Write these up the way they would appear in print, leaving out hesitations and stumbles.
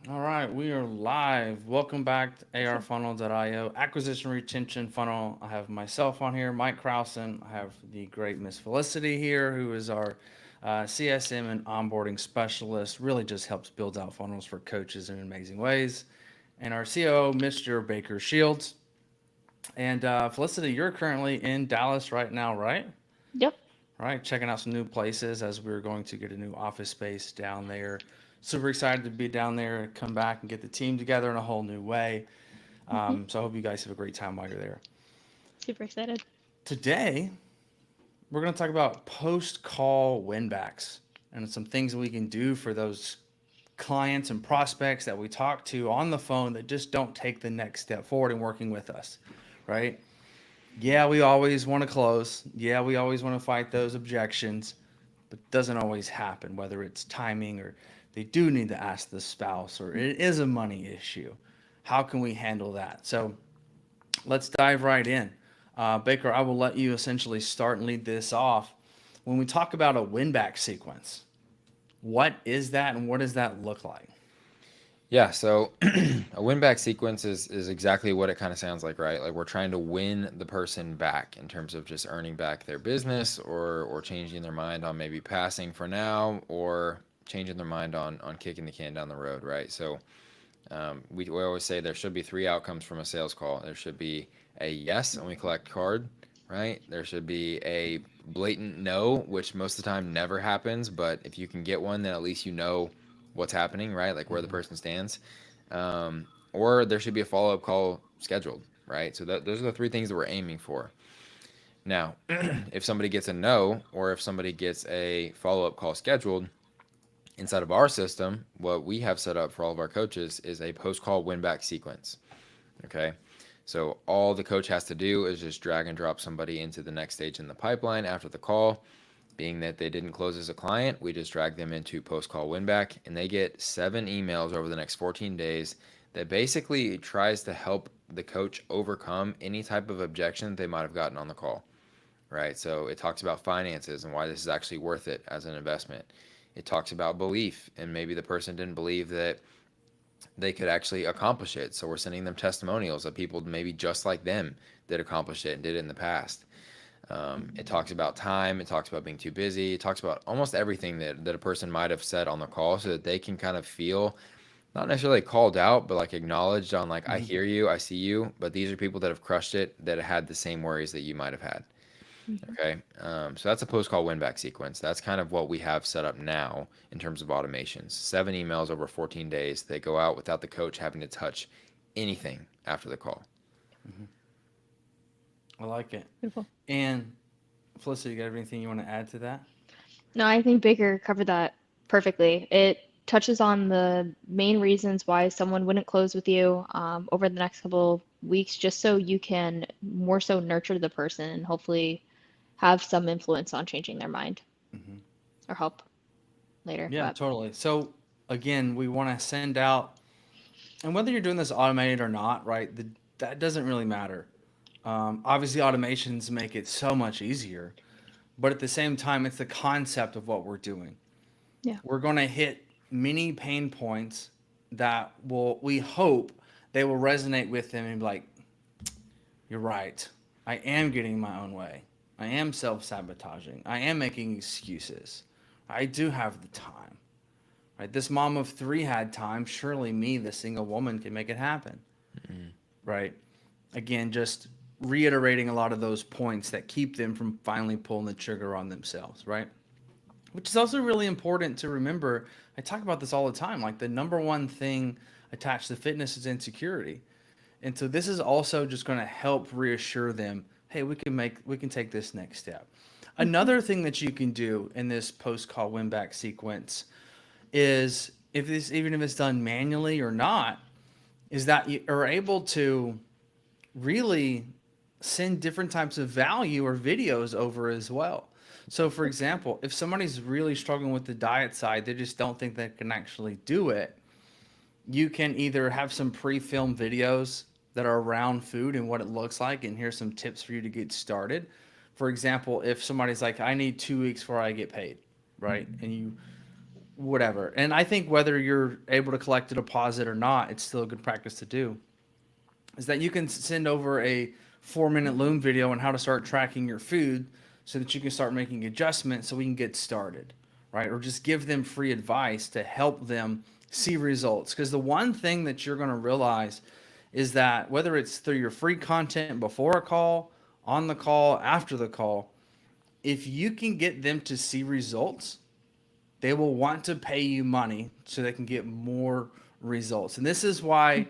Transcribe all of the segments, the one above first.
All right, we are live. Welcome back to arfunnel.io, acquisition retention funnel. I have myself on here, Mike Krausen. I have the great Miss Felicity here, who is our CSM and onboarding specialist. Really just helps build out funnels for coaches in amazing ways. And our COO, Mr. Baker Shields. And Felicity, you're currently in Dallas right now, right? Yep. Right, checking out some new places as we're going to get a new office space down there. Super excited to be down there, come back and get the team together in a whole new way. Hmm. So I hope you guys have a great time while you're there. Super excited. Today, we're going to talk about post call winbacks and some things that we can do for those clients and prospects that we talk to on the phone that just don't take the next step forward in working with us, right? Yeah, we always want to close. Yeah, we always want to fight those objections, but it doesn't always happen, whether it's timing or they do need to ask the spouse or it is a money issue. How can we handle that? So let's dive right in. Baker, I will let you essentially start and lead this off. When we talk about a win back sequence, what is that and what does that look like? Yeah, so a win back sequence is exactly what it kind of sounds like, right? Like we're trying to win the person back in terms of just earning back their business or changing their mind on maybe passing for now or changing their mind on kicking the can down the road, right? So we always say there should be three outcomes from a sales call. There should be a yes, and we collect card, right? There should be a blatant no, which most of the time never happens, but if you can get one, then at least you know what's happening, right? Like where the person stands. Or there should be a follow up call scheduled, right? So those are the three things that we're aiming for. Now, if somebody gets a no, or if somebody gets a follow up call scheduled, inside of our system, what we have set up for all of our coaches is a post call win back sequence. Okay. So all the coach has to do is just drag and drop somebody into the next stage in the pipeline after the call. Being that they didn't close as a client, we just drag them into post call win back, and they get 7 emails over the next 14 days that basically tries to help the coach overcome any type of objection they might have gotten on the call, right? So it talks about finances and why this is actually worth it as an investment. It talks about belief, and maybe the person didn't believe that they could actually accomplish it. So we're sending them testimonials of people maybe just like them that accomplished it and did it in the past. It talks about time. It talks about being too busy. It talks about almost everything that a person might have said on the call so that they can kind of feel not necessarily called out, but like acknowledged on like, I Mm-hmm. hear you, I see you, but these are people that have crushed it that had the same worries that you might have had. Hmm. Okay. So that's a post call win back sequence. That's kind of what we have set up now in terms of automations. 7 emails over 14 days. They go out without the coach having to touch anything after the call. Mm-hmm. I like it. Beautiful. And Felicity, you got anything you want to add to that? No, I think Baker covered that perfectly. It touches on the main reasons why someone wouldn't close with you over the next couple weeks, just so you can more so nurture the person and hopefully have some influence on changing their mind Mm-hmm. or help later. Yeah, But totally. So again, we want to send out, and whether you're doing this automated or not, right? That doesn't really matter. Obviously, automations make it so much easier, but at the same time, it's the concept of what we're doing. yeah. We're going to hit many pain points that we hope they will resonate with them and be like, you're right. I am getting my own way. I am self sabotaging. I am making excuses. I do have the time. Right? This mom of three had time. Surely me, the single woman, can make it happen. Mm-hmm. Right? Again, just reiterating a lot of those points that keep them from finally pulling the trigger on themselves. Right? Which is also really important to remember. I talk about this all the time. Like the number one thing attached to fitness is insecurity. And so this is also just going to help reassure them, hey, we can take this next step. Hmm. Another thing that you can do in this post call win back sequence is if this even if it's done manually or not, is that you are able to really send different types of value or videos over as well. So for example, if somebody's really struggling with the diet side, they just don't think they can actually do it, you can either have some pre-filmed videos that are around food and what it looks like, and here's some tips for you to get started. For example, if somebody's like, I need 2 weeks before I get paid, right? And you whatever. And I think whether you're able to collect a deposit or not, it's still a good practice to do. Is that you can send over a 4-minute Loom video on how to start tracking your food so that you can start making adjustments so we can get started, right? Or just give them free advice to help them see results. Because the one thing that you're going to realize is that whether it's through your free content before a call, on the call, after the call, if you can get them to see results, they will want to pay you money so they can get more results. And this is why,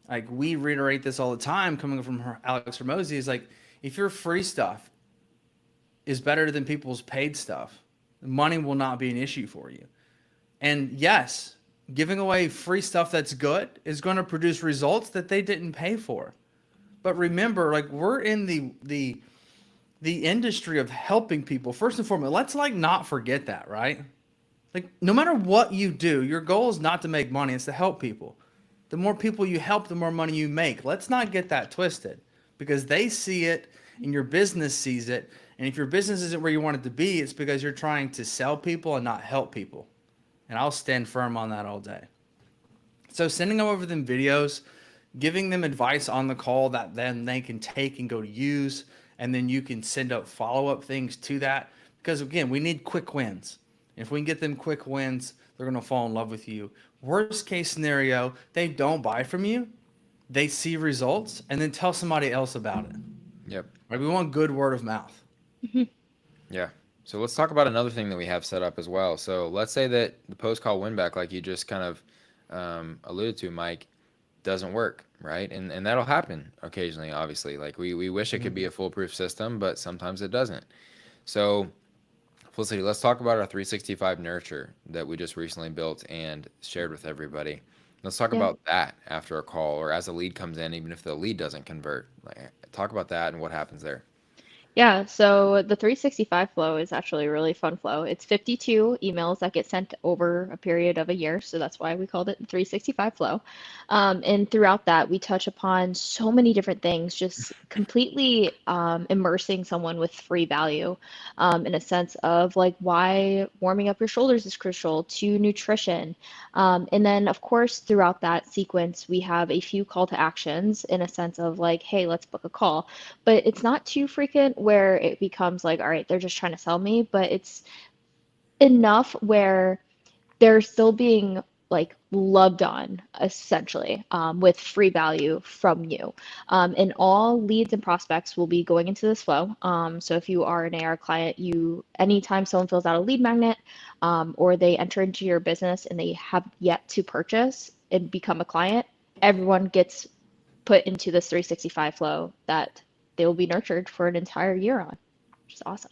like, we reiterate this all the time coming from Alex Hormozi, is like, if your free stuff is better than people's paid stuff, money will not be an issue for you. And yes, giving away free stuff that's good is going to produce results that they didn't pay for. But remember, like, we're in the industry of helping people first and foremost. Let's like not forget that, right? Like, no matter what you do, your goal is not to make money, it's to help people. The more people you help, the more money you make. Let's not get that twisted, because they see it and your business sees it. And if your business isn't where you want it to be, it's because you're trying to sell people and not help people. And I'll stand firm on that all day. So sending them over them videos, giving them advice on the call that then they can take and go to use, and then you can send up follow-up things to that. Because again, we need quick wins. If we can get them quick wins, they're going to fall in love with you. Worst case scenario, they don't buy from you, they see results, and then tell somebody else about it. Yep. Right? We want good word of mouth. Yeah. So let's talk about another thing that we have set up as well. So let's say that the post-call win-back, like you just kind of alluded to, Mike, doesn't work, right? And that'll happen occasionally, obviously. Like we wish it could be a foolproof system, but sometimes it doesn't. So Felicity, let's talk about our 365 nurture that we just recently built and shared with everybody. Let's talk about that after a call, or as a lead comes in, even if the lead doesn't convert. Like, talk about that and what happens there. Yeah, so the 365 flow is actually a really fun flow. It's 52 emails that get sent over a period of a year, so that's why we called it the 365 flow. And throughout that, we touch upon so many different things, just completely immersing someone with free value in a sense of like why warming up your shoulders is crucial, to nutrition. And then, of course, throughout that sequence, we have a few call to actions in a sense of like, hey, let's book a call. But it's not too frequent where it becomes like, all right, they're just trying to sell me, but it's enough where they're still being like loved on essentially with free value from you. And all leads and prospects will be going into this flow. So if you are an AR client, anytime someone fills out a lead magnet or they enter into your business and they have yet to purchase and become a client, everyone gets put into this 365 flow that they will be nurtured for an entire year on, which is awesome.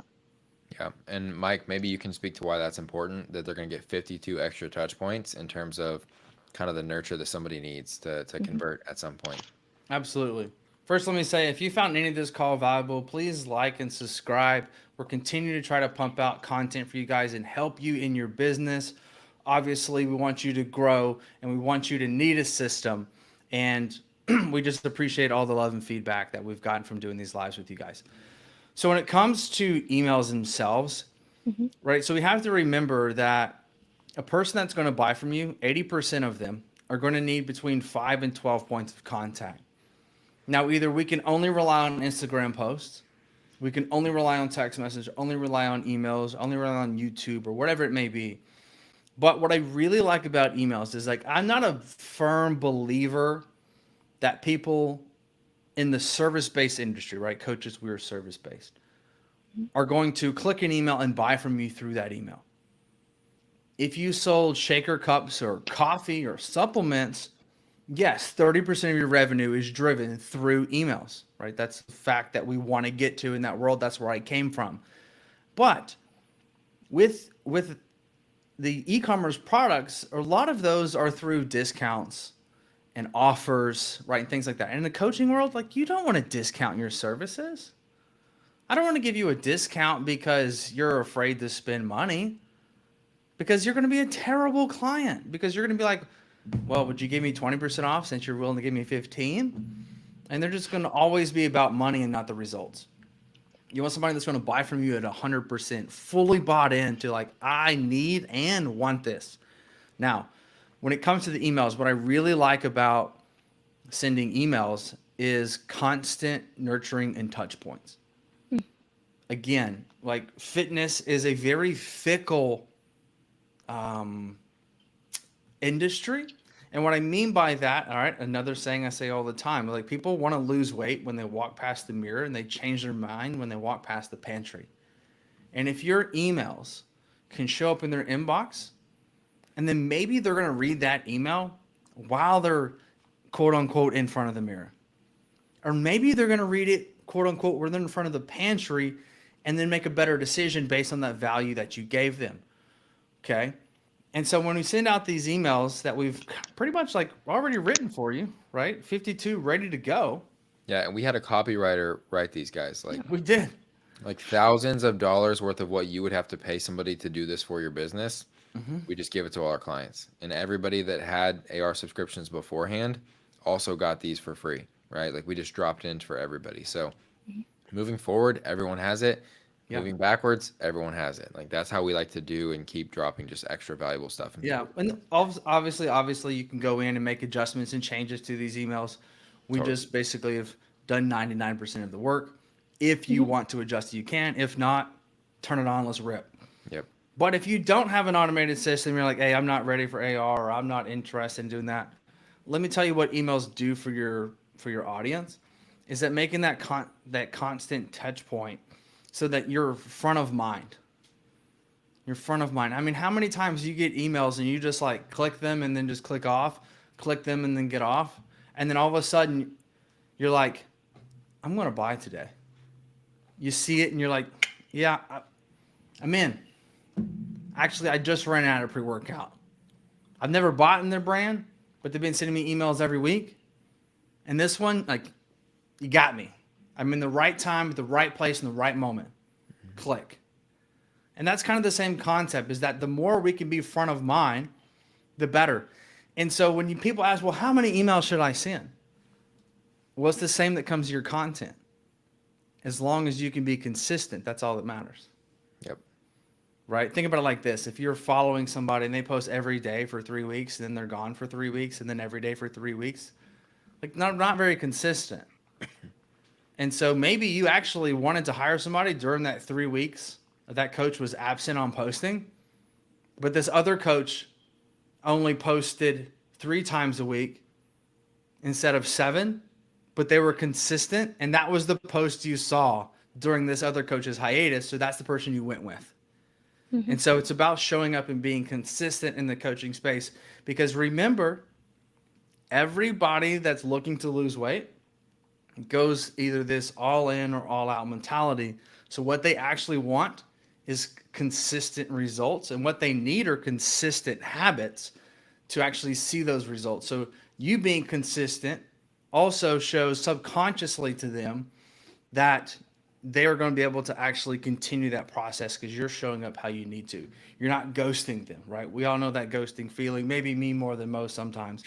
Yeah. And Mike, maybe you can speak to why that's important, that they're going to get 52 extra touch points in terms of kind of the nurture that somebody needs to convert at some point. Absolutely. First, let me say, if you found any of this call valuable, please like and subscribe. We're continuing to try to pump out content for you guys and help you in your business. Obviously, we want you to grow and we want you to need a system. And we just appreciate all the love and feedback that we've gotten from doing these lives with you guys. So when it comes to emails themselves, right? So we have to remember that a person that's going to buy from you, 80% of them are going to need between 5 and 12 points of contact. Now, either we can only rely on Instagram posts, we can only rely on text message, only rely on emails, only rely on YouTube, or whatever it may be. But what I really like about emails is, like, I'm not a firm believer that people in the service-based industry, right? Coaches, we're service-based, are going to click an email and buy from you through that email. If you sold shaker cups or coffee or supplements, yes, 30% of your revenue is driven through emails, right? That's the fact that we want to get to in that world. That's where I came from. But with the e-commerce products, a lot of those are through discounts and offers, right? And things like that. And in the coaching world, like, you don't want to discount your services. I don't want to give you a discount because you're afraid to spend money, because you're going to be a terrible client, because you're going to be like, well, would you give me 20% off since you're willing to give me 15? And they're just going to always be about money and not the results. You want somebody that's going to buy from you at 100%, fully bought into like, I need and want this. Now, when it comes to the emails, what I really like about sending emails is constant nurturing and touch points. Again, like fitness is a very fickle industry. And what I mean by that, all right, another saying I say all the time, like people want to lose weight when they walk past the mirror and they change their mind when they walk past the pantry. And if your emails can show up in their inbox, and then maybe they're going to read that email while they're quote unquote in front of the mirror. Or maybe they're going to read it quote unquote when they're in front of the pantry and then make a better decision based on that value that you gave them. Okay. And so when we send out these emails that we've pretty much like already written for you, right? 52 ready to go. Yeah, and we had a copywriter write these guys, We did. like thousands of dollars worth of what you would have to pay somebody to do this for your business. We just give it to all our clients. And everybody that had AR subscriptions beforehand also got these for free, right? Like we just dropped in for everybody. So moving forward, everyone has it. Yeah. Moving backwards, everyone has it. Like that's how we like to do and keep dropping just extra valuable stuff. Yeah, and obviously you can go in and make adjustments and changes to these emails. We Totally. just basically have done 99% of the work. If you want to adjust, you can. If not, turn it on, let's rip. Yep. But if you don't have an automated system, you're like, hey, I'm not ready for AR or I'm not interested in doing that. Let me tell you what emails do for your audience is that making that constant touch point so that you're front of mind. You're front of mind. I mean, how many times you get emails and you just like click them and then just click off, click them and then get off, and then all of a sudden you're like, I'm going to buy today. You see it and you're like, yeah, I'm in. Actually, I just ran out of pre-workout. I've never bought in their brand, but they've been sending me emails every week. And this one, like, you got me. I'm in the right time, at the right place, in the right moment. Click. And that's kind of the same concept, is that the more we can be front of mind, the better. And so when people ask, well, how many emails should I send? Well, it's the same that comes to your content. As long as you can be consistent, that's all that matters. Yep. Right? Think about it like this. If you're following somebody and they post every day for 3 weeks, and then they're gone for 3 weeks, and then every day for 3 weeks, like not very consistent. And so maybe you actually wanted to hire somebody during that 3 weeks that coach was absent on posting, but this other coach only posted 3 times a week instead of 7, but they were consistent, and that was the post you saw during this other coach's hiatus, so that's the person you went with. And so it's about showing up and being consistent in the coaching space, because remember, everybody that's looking to lose weight goes either this all in or all out mentality. So what they actually want is consistent results, and what they need are consistent habits to actually see those results. So you being consistent also shows subconsciously to them that they are going to be able to actually continue that process because you're showing up how you need to. You're not ghosting them, right? We all know that ghosting feeling, maybe me more than most sometimes,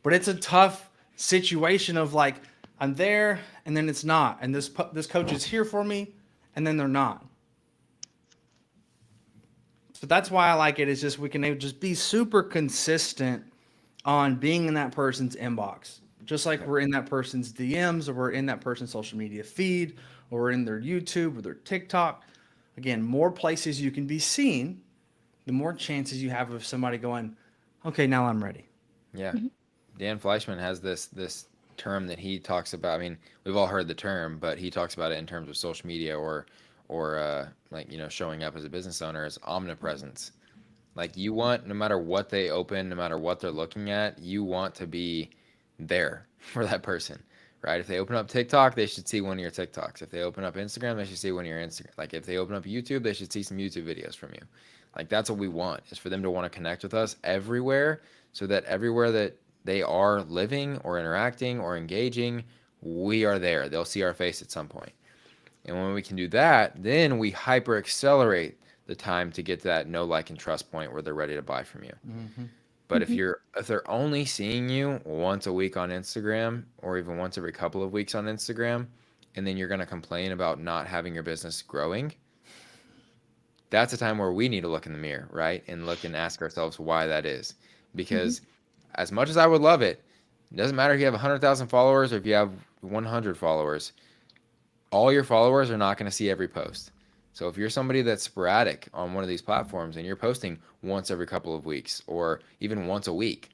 but it's a tough situation of like, I'm there and then it's not. And this coach is here for me and then they're not. So that's why I like it, is just we can just be super consistent on being in that person's inbox. Just like we're in that person's DMs, or we're in that person's social media feed, or we're in their YouTube or their TikTok. Again, more places you can be seen, the more chances you have of somebody going, okay, now I'm ready. Yeah. Dan Fleischman has this term that he talks about. I mean, we've all heard the term, but he talks about it in terms of social media or like, you know, showing up as a business owner as omnipresence. Like you want, no matter what they open, no matter what they're looking at, you want to be there for that person, right? If they open up TikTok, they should see one of your TikToks. If they open up Instagram, they should see one of your Instagram. Like if they open up YouTube, they should see some YouTube videos from you. Like that's what we want, is for them to want to connect with us everywhere, so that everywhere that they are living or interacting or engaging, we are there. They'll see our face at some point. And when we can do that, then we hyper accelerate the time to get to that know, like, and trust point where they're ready to buy from you. But if they're only seeing you once a week on Instagram, or even once every couple of weeks on Instagram, and then you're going to complain about not having your business growing, that's a time where we need to look in the mirror, right? And look and ask ourselves why that is. Because as much as I would love it, it doesn't matter if you have 100,000 followers or if you have 100 followers, all your followers are not going to see every post. So if you're somebody that's sporadic on one of these platforms and you're posting once every couple of weeks or even once a week,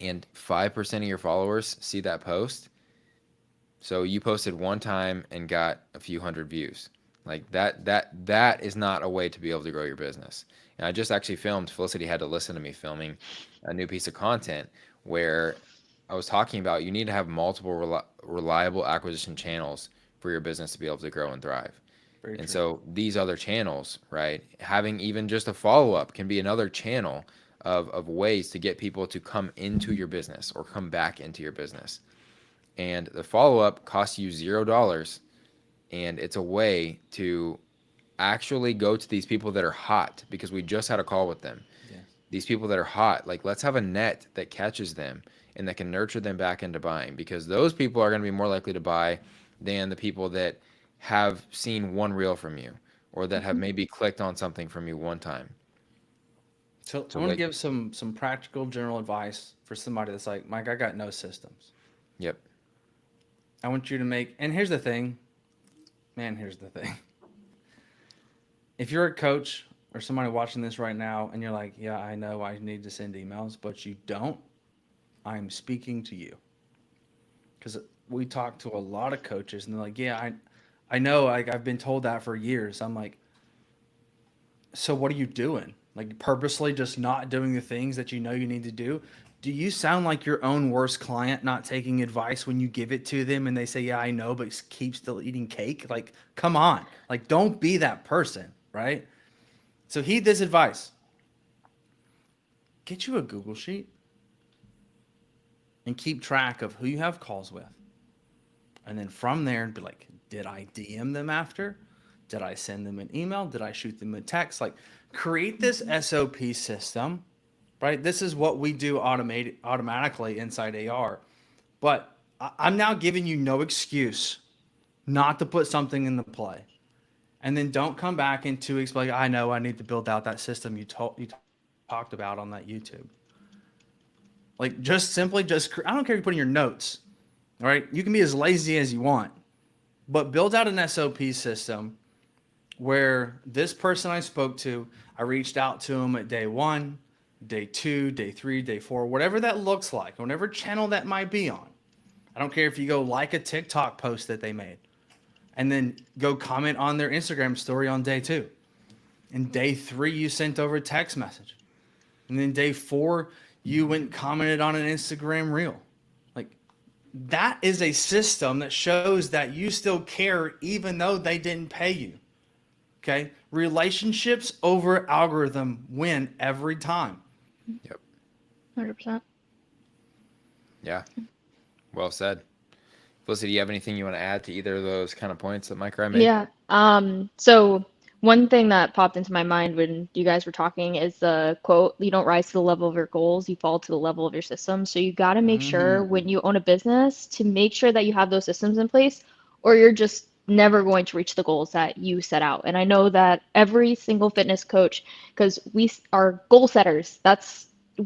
and 5% of your followers see that post, so you posted one time and got a few hundred views. Like that is not a way to be able to grow your business. And I just actually filmed, Felicity had to listen to me filming a new piece of content where I was talking about you need to have multiple reliable acquisition channels for your business to be able to grow and thrive. Very And true. so these other channels, right? Having even just a follow-up can be another channel of ways to get people to come into your business or come back into your business. And the follow-up costs you $0. And it's a way to actually go to these people that are hot, because we just had a call with them. Yeah. These people that are hot, like, let's have a net that catches them and that can nurture them back into buying, because those people are going to be more likely to buy than the people that have seen one reel from you or that have maybe clicked on something from you one time. So So I want to like, give some practical general advice for somebody that's like, Mike, I got no systems. yep. I want you to make, and here's the thing, man, here's the thing. If you're a coach or somebody watching this right now and you're like, yeah, I know I need to send emails, but you don't, I'm speaking to you. Because we talk to a lot of coaches and they're like, yeah, I know, like, I've been told that for years. I'm like, so what are you doing? Like, purposely just not doing the things that you know you need to do? Do you sound like your own worst client not taking advice when you give it to them and they say, yeah, I know, but keep still eating cake? Like, come on. Like, don't be that person, right? So heed this advice. Get you a Google Sheet and keep track of who you have calls with. And then from there, be like, did I DM them after? Did I send them an email? Did I shoot them a text? Like, create this SOP system, right? This is what we do automatically inside AR. But I'm now giving you no excuse not to put something in the play. And then don't come back in 2 weeks like, I know I need to build out that system you talked about on that YouTube. Like, just simply I don't care if you put in your notes, all right? You can be as lazy as you want, but build out an SOP system where this person I spoke to, I reached out to him at day 1, day 2, day 3, day 4, whatever that looks like, whatever channel that might be on. I don't care if you go like a TikTok post that they made and then go comment on their Instagram story on day 2. And day 3, you sent over a text message. And then day 4, you went and commented on an Instagram reel. Like, that is a system that shows that you still care even though they didn't pay you. Okay? Relationships over algorithm win every time. Yep. 100%. Yeah. Well said. Felicity, do you have anything you want to add to either of those kind of points that Mike or I made? Yeah. So one thing that popped into my mind when you guys were talking is the quote, you don't rise to the level of your goals, you fall to the level of your systems. So you got to make sure when you own a business to make sure that you have those systems in place, or you're just never going to reach the goals that you set out. And I know that every single fitness coach, because we are goal setters,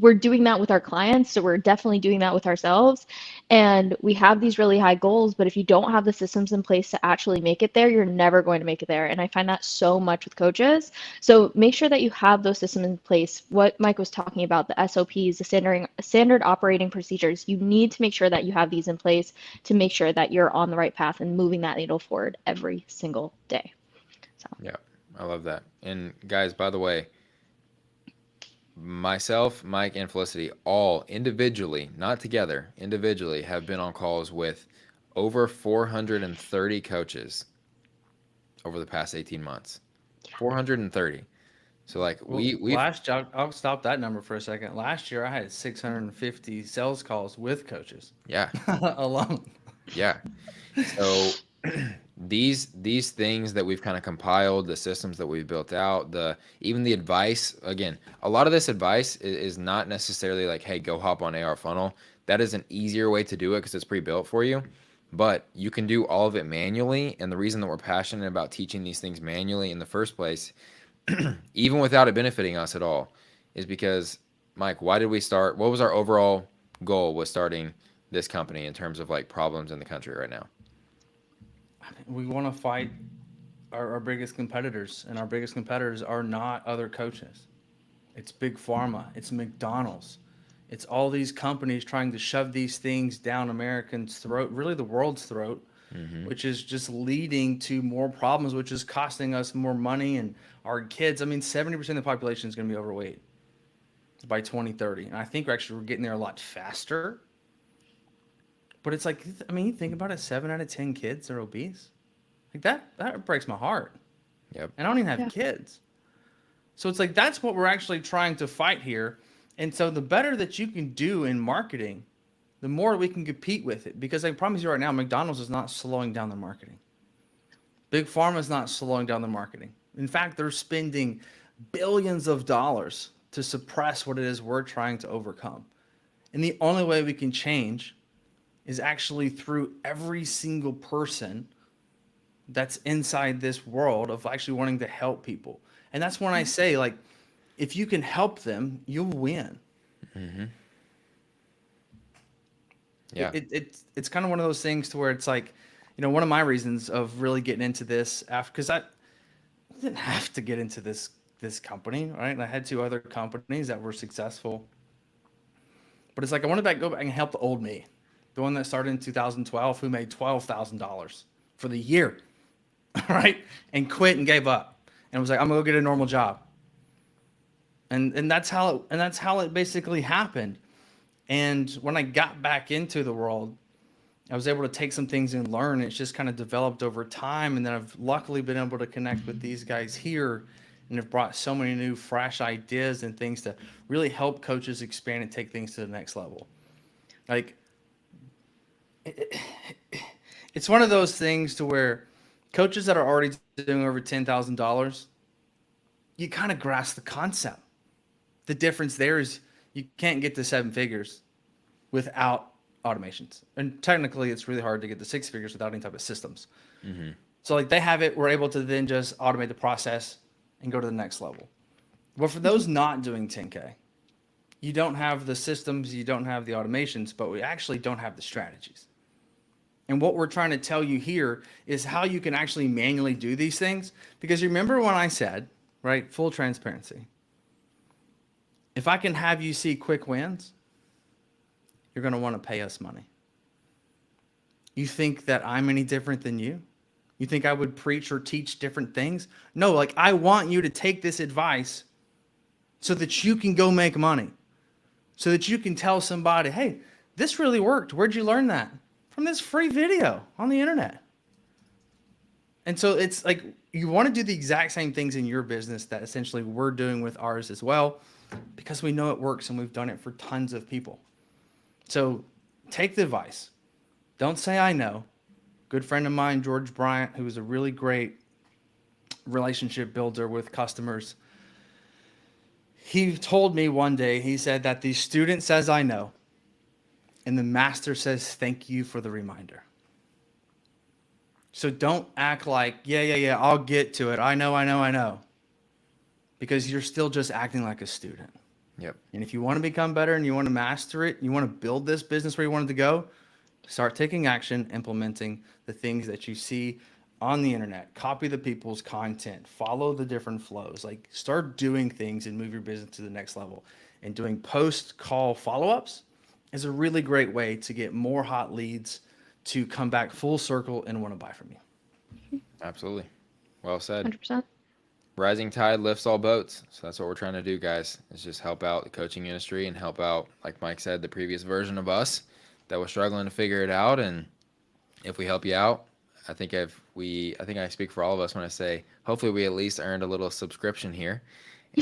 we're doing that with our clients, so we're definitely doing that with ourselves. And we have these really high goals, but if you don't have the systems in place to actually make it there, you're never going to make it there. And I find that so much with coaches. So make sure that you have those systems in place. What Mike was talking about, the SOPs, the standard operating procedures, you need to make sure that you have these in place to make sure that you're on the right path and moving that needle forward every single day. So. Yeah, I love that. And guys, by the way, myself, Mike, and Felicity all individually, not together, individually have been on calls with over 430 coaches over the past 18 months. 430. So like we last year, I'll stop that number for a second. Last year I had 650 sales calls with coaches. Yeah. Alone. Yeah. So these things that we've kind of compiled, the systems that we've built out, even the advice, again, a lot of this advice is not necessarily like, hey, go hop on AR Funnel. That is an easier way to do it because it's pre-built for you. but you can do all of it manually. And the reason that we're passionate about teaching these things manually in the first place, even without it benefiting us at all, is because, Mike, why did we start? What was our overall goal with starting this company in terms of like problems in the country right now? We want to fight our biggest competitors, and our biggest competitors are not other coaches. It's Big Pharma, it's McDonald's, it's all these companies trying to shove these things down Americans' throat, really the world's throat, which is just leading to more problems, which is costing us more money and our kids. I mean, 70% of the population is going to be overweight by 2030. And I think we're getting there a lot faster. But it's like, I mean, you think about it, 7 out of 10 kids are obese. Like that breaks my heart. Yep. And I don't even have Yeah. kids. So it's like, that's what we're actually trying to fight here. And so the better that you can do in marketing, the more we can compete with it. Because I promise you right now, McDonald's is not slowing down their marketing. Big Pharma is not slowing down their marketing. In fact, they're spending billions of dollars to suppress what it is we're trying to overcome. And the only way we can change is actually through every single person that's inside this world of actually wanting to help people. And that's when I say, like, if you can help them, you'll win. Yeah. It's kind of one of those things to where it's like, one of my reasons of really getting into this after, because I didn't have to get into this company, right? And I had 2 other companies that were successful. But it's like I want to go back and help the old me, the one that started in 2012, who made $12,000 for the year, right? And quit and gave up, and was like, I'm gonna go get a normal job. And that's how it basically happened. And when I got back into the world, I was able to take some things and learn. It's just kind of developed over time, and then I've luckily been able to connect with these guys here, and have brought so many new, fresh ideas and things to really help coaches expand and take things to the next level. Like, it's one of those things to where coaches that are already doing over $10,000, you kind of grasp the concept. The difference there is you can't get to 7 figures without automations. And technically, it's really hard to get to 6 figures without any type of systems. So like they have it, we're able to then just automate the process and go to the next level. But for those not doing 10K, you don't have the systems, you don't have the automations, but we actually don't have the strategies. And what we're trying to tell you here is how you can actually manually do these things. Because you remember when I said, right, full transparency, if I can have you see quick wins, you're going to want to pay us money. You think that I'm any different than you? You think I would preach or teach different things? No, like I want you to take this advice so that you can go make money. So that you can tell somebody, hey, this really worked. Where'd you learn that? From this free video on the internet. And so it's like you want to do the exact same things in your business that essentially we're doing with ours as well, because we know it works and we've done it for tons of people. So take the advice. Don't say I know. Good friend of mine, George Bryant, who was a really great relationship builder with customers, he told me one day, he said that the student says I know, and the master says thank you for the reminder. So don't act like, yeah, I'll get to it. I know. Because you're still just acting like a student. Yep. And if you want to become better and you want to master it, you want to build this business where you want it to go, start taking action, implementing the things that you see on the internet, copy the people's content, follow the different flows, like start doing things and move your business to the next level. And doing post-call follow-ups is a really great way to get more hot leads to come back full circle and want to buy from you. Absolutely. Well said. 100%. Rising tide lifts all boats. So that's what we're trying to do, guys, is just help out the coaching industry and help out, like Mike said, the previous version of us that was struggling to figure it out. And if we help you out, I think I speak for all of us when I say, hopefully we at least earned a little subscription here.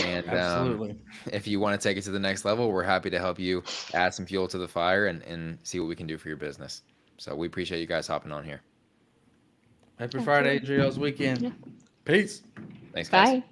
And Absolutely. if you want to take it to the next level, we're happy to help you add some fuel to the fire and see what we can do for your business. So we appreciate you guys hopping on here. Happy Friday, Absolutely. JL's weekend. Yeah. Peace. Thanks, guys. Bye.